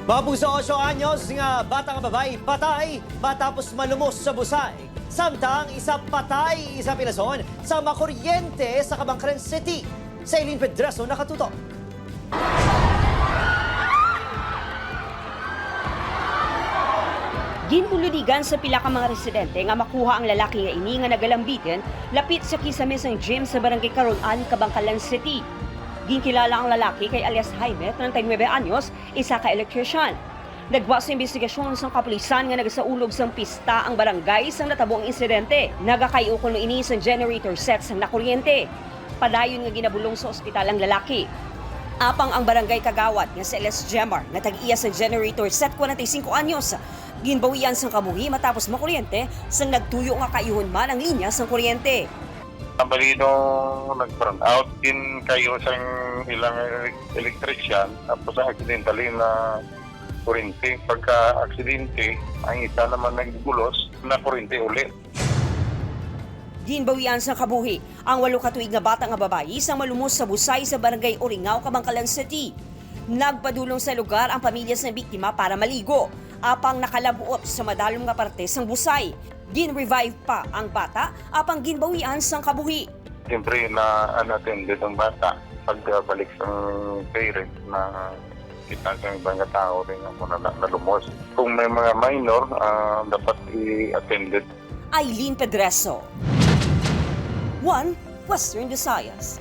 Mapuso 8 anyos nga batang babae patay matapos malumos sa busay. Samtang isa patay, isa pinason sa makuryente sa Cabangcaran City. Sa Eileen Pedraso nakatutok. Ginululigan sa pila ka mga residente nga makuha ang lalaki nga ini nga nagalambitin lapit sa kisamis ng gym sa Barangay Carolan, Cabangcaran City. Ginkilala ang lalaki kay alias Jaime, 39 anyos, isa ka electrician. Nagwa sa investigasyon sa kapulisan nga nagasaulog sang pista ang barangay sang natabo ang insidente. Nagakayukol no ini sa generator set sang nakuryente. Padayon nga ginabulong sa ospital ang lalaki. Apang ang barangay kagawad nga si Elias Gemar nga tag-iya sa generator set 45 anyos. Ginbawian sang kabuhi matapos makuryente sang nagtuyo nga kayuhon man ang linya sang kuryente. Ang balino nag-burn out din kayo sa ilang electrician tapos ang accidentally na kuryente. Pagka-aksidente, ang isa naman nagbulos na kuryente ulit. Ginbawian sa kabuhi ang 8 katuig nga bata nga babae sang malumos sa busay sa barangay Oringaw, Cabangcaran City. Nagpadulong sa lugar ang pamilya sa biktima para maligo. Apang nakalabuot sa madalom nga parte sang busay. Gin-revive pa ang bata apang ginbawian sang kabuhi. Siyempre na unattended ang bata pagbalik sa parent na kita sa ibang tao rin ako na lumos. Kung may mga minor, dapat i-attended. Eileen Pedraso, One Western Visayas.